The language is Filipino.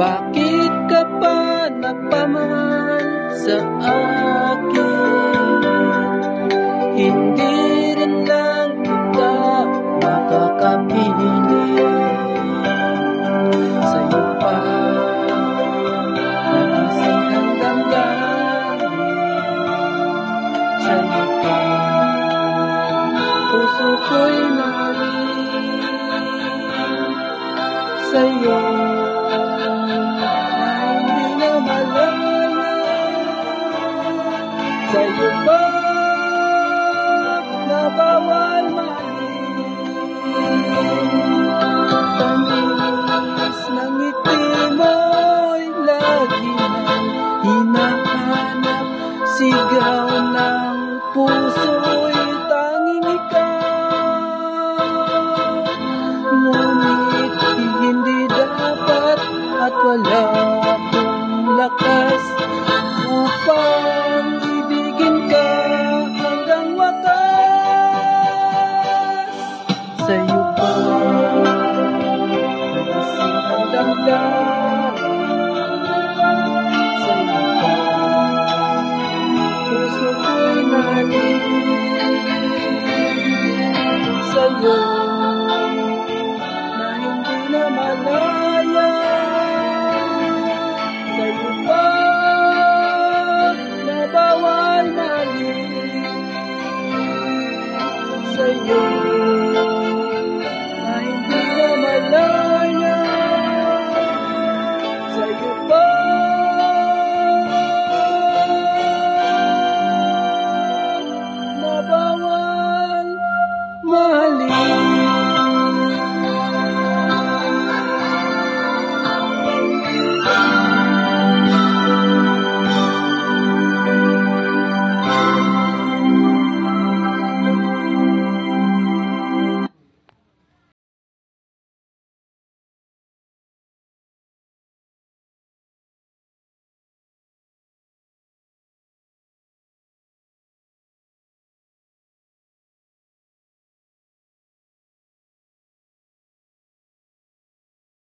Bakit ka pa napamahal sa akin? Hindi rin lang kita makakapiling. Sa'yo pa nagising ang damdamin. Sa'yo pa puso ko'y nahalin. Sa'yo sa'yo ba na bawal mahalin? Tamis ng ngiti mo'y lagi nang hinahanap. Sigaw ng puso'y tanging ikaw. Ngunit hindi dapat at wala akong lakas